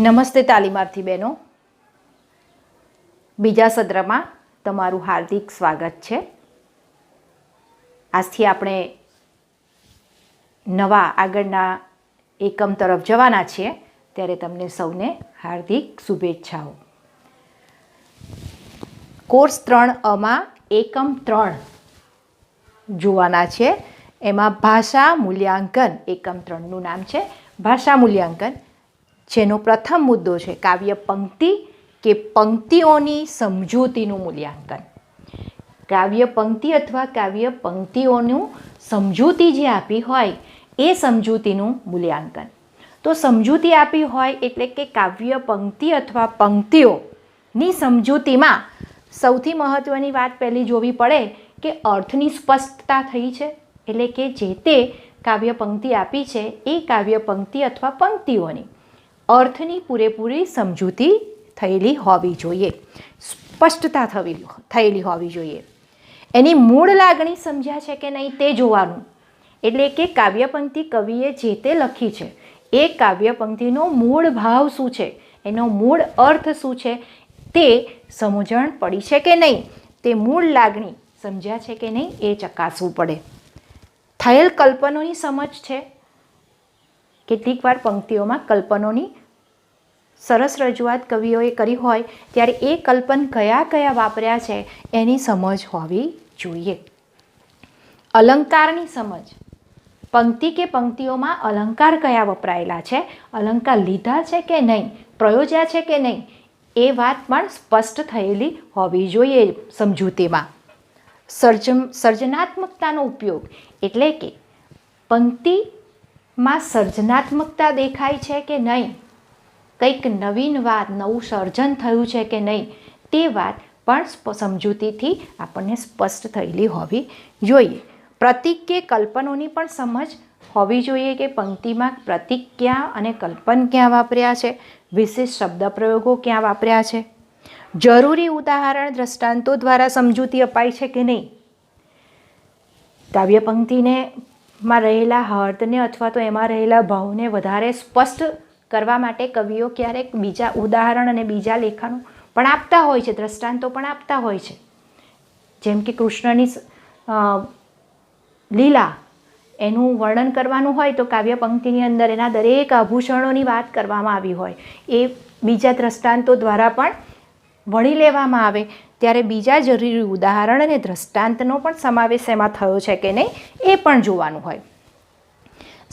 નમસ્તે તાલીમાર્થી બહેનો, બીજા સત્રમાં તમારું હાર્દિક સ્વાગત છે. આજથી આપણે નવા આગળના એકમ તરફ જવાના છીએ, ત્યારે તમને સૌને હાર્દિક શુભેચ્છાઓ. કોર્સ 3 એકમ 3 જોવાના છે. એમાં ભાષા મૂલ્યાંકન એકમ 3નું નામ છે ભાષા મૂલ્યાંકન, જેનો પ્રથમ મુદ્દો છે કાવ્ય પંક્તિ કે પંક્તિઓની સમજૂતીનું મૂલ્યાંકન. કાવ્ય પંક્તિ અથવા કાવ્ય પંક્તિઓનું સમજૂતી જે આપી હોય એ સમજૂતીનું મૂલ્યાંકન. તો સમજૂતી આપી હોય એટલે કે કાવ્ય પંક્તિ અથવા પંક્તિઓની સમજૂતીમાં સૌથી મહત્ત્વની વાત પહેલી જોવી પડે કે અર્થની સ્પષ્ટતા થઈ છે. એટલે કે જે તે કાવ્ય પંક્તિ આપી છે એ કાવ્ય પંક્તિ અથવા પંક્તિઓની અર્થની પૂરેપૂરી સમજૂતી થયેલી હોવી જોઈએ, સ્પષ્ટતા થયેલી હોવી જોઈએ. એની મૂળ લાગણી સમજ્યા છે કે નહીં તે જોવાનું. એટલે કે કાવ્ય પંક્તિ કવિએ જે તે લખી છે એ કાવ્ય પંક્તિનો મૂળ ભાવ શું છે, એનો મૂળ અર્થ શું છે તે સમજણ પડી છે કે નહીં, તે મૂળ લાગણી સમજ્યા છે કે નહીં એ ચકાસવું પડે. થયેલ કલ્પનોની સમજ છે. કેટલીક વાર પંક્તિઓમાં કલ્પનોની સરસ રજૂઆત કવિઓએ કરી હોય ત્યારે એ કલ્પન કયા કયા વાપર્યા છે એની સમજ હોવી જોઈએ. અલંકારની સમજ, પંક્તિ કે પંક્તિઓમાં અલંકાર કયા વપરાયેલા છે, અલંકાર લીધા છે કે નહીં, પ્રયોજ્યા છે કે નહીં, એ વાત પણ સ્પષ્ટ થયેલી હોવી જોઈએ સમજૂતીમાં. સર્જનાત્મકતાનો ઉપયોગ, એટલે કે પંક્તિમાં સર્જનાત્મકતા દેખાય છે કે નહીં, કંઈક નવીન વાત, નવું સર્જન થયું છે કે નહીં, તે વાત પણ સમજૂતીથી આપણને સ્પષ્ટ થયેલી હોવી જોઈએ. પ્રતીક કે કલ્પનોની પણ સમજ હોવી જોઈએ કે પંક્તિમાં પ્રતીક ક્યાં અને કલ્પન ક્યાં વાપર્યા છે, વિશેષ શબ્દપ્રયોગો ક્યાં વાપર્યા છે. જરૂરી ઉદાહરણ દ્રષ્ટાંતો દ્વારા સમજૂતી અપાય છે કે નહીં. કાવ્ય પંક્તિને માં રહેલા અર્થને અથવા તો એમાં રહેલા ભાવને વધારે સ્પષ્ટ કરવા માટે કવિઓ ક્યારેક બીજા ઉદાહરણ અને બીજા લેખનો પણ આપતા હોય છે, દ્રષ્ટાંતો પણ આપતા હોય છે. જેમ કે કૃષ્ણની લીલા એનું વર્ણન કરવાનું હોય તો કાવ્ય પંક્તિની અંદર એના દરેક આભૂષણોની વાત કરવામાં આવી હોય, એ બીજા દ્રષ્ટાંતો દ્વારા પણ વણી લેવામાં આવે ત્યારે બીજા જરૂરી ઉદાહરણ અને દ્રષ્ટાંતનો પણ સમાવેશ એમાં થયો છે કે નહીં એ પણ જોવાનું હોય.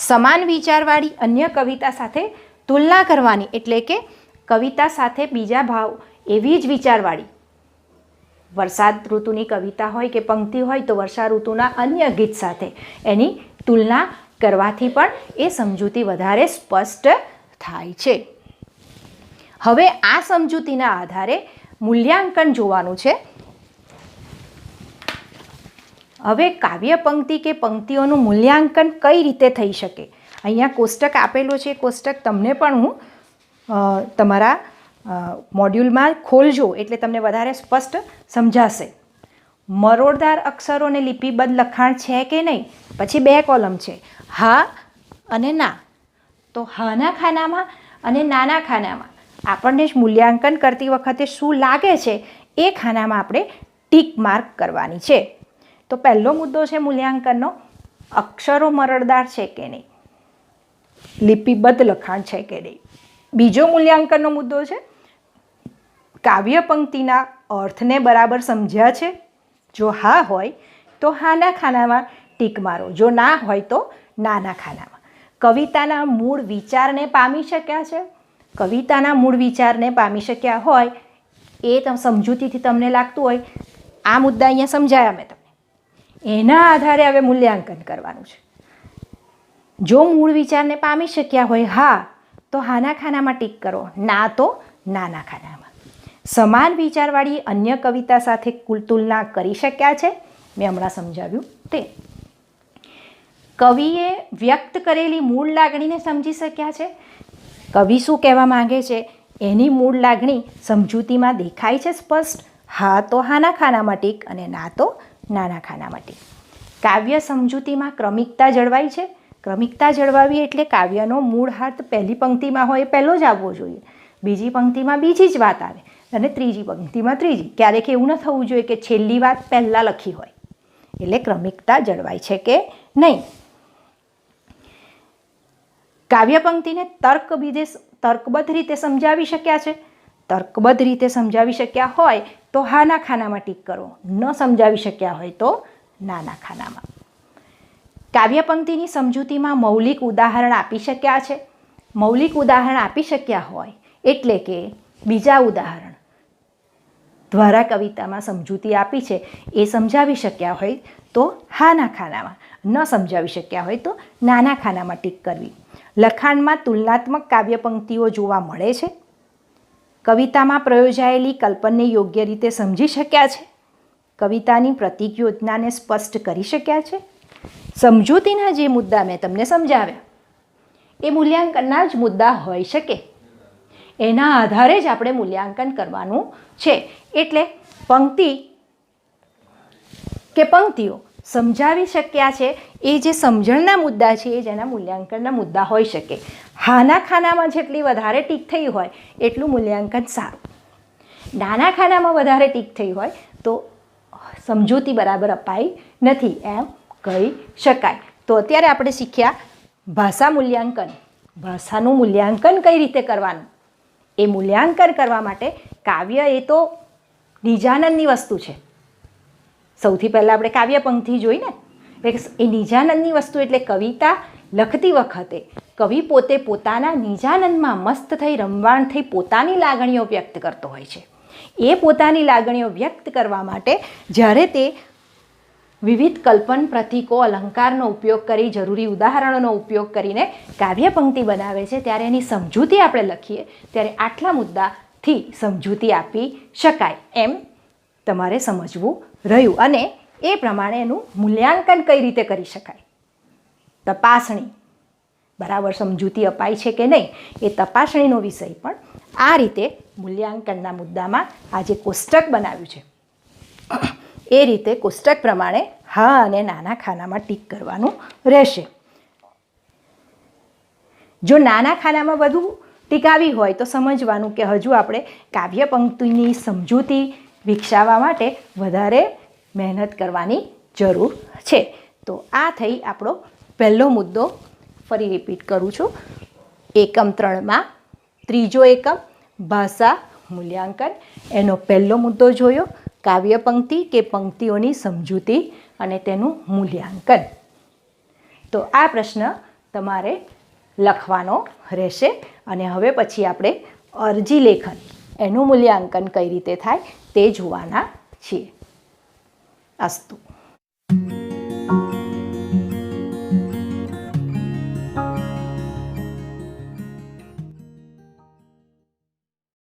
સમાન વિચારવાળી અન્ય કવિતા સાથે તુલના કરવાની, એટલે કે કવિતા સાથે બીજા ભાવ એવી જ વિચારવાળી, વરસાદ ઋતુની કવિતા હોય કે પંક્તિ હોય તો વર્ષા ઋતુના અન્ય ગીત સાથે એની તુલના કરવાથી પણ એ સમજૂતી વધારે સ્પષ્ટ થાય છે. હવે આ સમજૂતીના આધારે મૂલ્યાંકન જોવાનું છે. હવે કાવ્ય પંક્તિ કે પંક્તિઓનું મૂલ્યાંકન કઈ રીતે થઈ શકે, અહીંયા કોષ્ટક આપેલો છે. કોષ્ટક તમને પણ હું તમારા મોડ્યુલમાં ખોલજો એટલે તમને વધારે સ્પષ્ટ સમજાશે. મરોડદાર અક્ષરો અને લિપિબદ્ધ લખાણ છે કે નહીં, પછી 2 કોલમ છે, હા અને ના. તો હાના ખાનામાં અને નાના ખાનામાં આપણને જ મૂલ્યાંકન કરતી વખતે શું લાગે છે એ ખાનામાં આપણે ટીક માર્ક કરવાની છે. તો પહેલો મુદ્દો છે મૂલ્યાંકનનો, અક્ષરો મરડદાર છે કે નહીં, લિપિબદ્ધ લખાણ છે કે નહીં. બીજો મૂલ્યાંકનનો મુદ્દો છે કાવ્ય પંક્તિના અર્થને બરાબર સમજ્યા છે. જો હા હોય તો હાના ખાનામાં ટીક મારો, જો ના હોય તો નાના ખાનામાં. કવિતાના મૂળ વિચારને પામી શક્યા છે, કવિતાના મૂળ વિચારને પામી શક્યા હોય એ સમજૂતીથી તમને લાગતું હોય આ મુદ્દા અહીંયા સમજાયા મેં તમને, એના આધારે હવે મૂલ્યાંકન કરવાનું છે. જો મૂળ વિચારને પામી શક્યા હોય હા તો હાના ખાનામાં ટીક કરો, ના તો નાના ખાનામાં. સમાન વિચારવાળી અન્ય કવિતા સાથે તુલના કરી શક્યા છે, મેં હમણાં સમજાવ્યું તે. કવિએ વ્યક્ત કરેલી મૂળ લાગણીને સમજી શક્યા છે, કવિ શું કહેવા માંગે છે એની મૂળ લાગણી સમજૂતીમાં દેખાય છે સ્પષ્ટ, હા તો હાના ખાનામાં ટીક અને ના તો નાના ખાનામાં ટીક. કાવ્ય સમજૂતીમાં ક્રમિકતા જળવાય છે. ક્રમિકતા જળવાવી એટલે કાવ્યનો મૂળ હાથ પહેલી પંક્તિમાં હોય એ પહેલો જ આવવો જોઈએ. બીજી પંક્તિમાં બીજી જ વાત આવે અને ત્રીજી પંક્તિમાં ત્રીજી. ક્યારેક એવું ન થવું જોઈએ કે છેલ્લી વાત પહેલાં લખી હોય. એટલે ક્રમિકતા જળવાય છે કે નહીં. કાવ્ય પંક્તિને તર્કબદ્ધ રીતે સમજાવી શક્યા છે. તર્કબદ્ધ રીતે સમજાવી શક્યા હોય તો હાના ખાનામાં ટીક કરો, ન સમજાવી શક્યા હોય તો નાના ખાનામાં. કાવ્ય પંક્તિની સમજૂતીમાં મૌલિક ઉદાહરણ આપી શક્યા છે. મૌલિક ઉદાહરણ આપી શક્યા હોય એટલે કે બીજા ઉદાહરણ દ્વારા કવિતામાં સમજૂતી આપી છે એ સમજાવી શક્યા હોય તો હાના ખાનામાં, ન સમજાવી શક્યા હોય તો નાના ખાનામાં ટીક કરવી. લખાણમાં તુલનાત્મક કાવ્ય પંક્તિઓ જોવા મળે છે. કવિતામાં પ્રયોજાયેલી કલ્પનને યોગ્ય રીતે સમજી શક્યા છે. કવિતાની પ્રતીક યોજનાને સ્પષ્ટ કરી શક્યા છે. સમજૂતીના જે મુદ્દા મેં તમને સમજાવ્યા એ મૂલ્યાંકનના જ મુદ્દા હોઈ શકે. એના આધારે જ આપણે મૂલ્યાંકન કરવાનું છે. એટલે પંક્તિ કે પંક્તિઓ સમજાવી શક્યા છે એ જે સમજણના મુદ્દા છે એ જેના મૂલ્યાંકનના મુદ્દા હોઈ શકે. હાના ખાનામાં જેટલી વધારે ટીક થઈ હોય એટલું મૂલ્યાંકન સારું. નાના ખાનામાં વધારે ટીક થઈ હોય તો સમજૂતી બરાબર અપાઈ નથી એમ કહી શકાય. તો અત્યારે આપણે શીખ્યા ભાષા મૂલ્યાંકન. ભાષાનું મૂલ્યાંકન કઈ રીતે કરવાનું. એ મૂલ્યાંકન કરવા માટે કાવ્ય એ તો નિજાનંદની વસ્તુ છે. સૌથી પહેલાં આપણે કાવ્ય પંક્તિ જોઈને એ નિજાનંદની વસ્તુ એટલે કવિતા લખતી વખતે કવિ પોતે પોતાના નિજાનંદમાં મસ્ત થઈ રમવાણ થઈ પોતાની લાગણીઓ વ્યક્ત કરતો હોય છે. એ પોતાની લાગણીઓ વ્યક્ત કરવા માટે જ્યારે તે વિવિધ કલ્પન પ્રતીકો અલંકારનો ઉપયોગ કરી જરૂરી ઉદાહરણોનો ઉપયોગ કરીને કાવ્ય પંક્તિ બનાવે છે ત્યારે એની સમજૂતી આપણે લખીએ ત્યારે આટલા મુદ્દાથી સમજૂતી આપી શકાય એમ તમારે સમજવું રહ્યું. અને એ પ્રમાણે એનું મૂલ્યાંકન કઈ રીતે કરી શકાય. તપાસણી બરાબર સમજૂતી અપાય છે કે નહીં એ તપાસણીનો વિષય પણ આ રીતે મૂલ્યાંકનના મુદ્દામાં આ જે કોષ્ટક બનાવ્યું છે એ રીતે કોષ્ટક પ્રમાણે હા અને નાના ખાનામાં ટીક કરવાનું રહેશે. જો નાના ખાનામાં વધુ ટીક આવી હોય તો સમજવાનું કે હજુ આપણે કાવ્ય પંક્તિની સમજૂતી વિકસાવવા માટે વધારે મહેનત કરવાની જરૂર છે. તો આ થઈ આપણો પહેલો મુદ્દો. ફરી રિપીટ કરું છું. એકમ 3માં ત્રીજો એકમ ભાષા મૂલ્યાંકન. એનો પહેલો મુદ્દો જોયો કાવ્ય પંક્તિ કે પંક્તિઓની સમજૂતી અને તેનું મૂલ્યાંકન. તો આ પ્રશ્ન તમારે લખવાનો રહેશે. અને હવે પછી આપણે અરજી લેખન એનું મૂલ્યાંકન કઈ રીતે થાય તે જોવાના છીએ. અસ્તુ.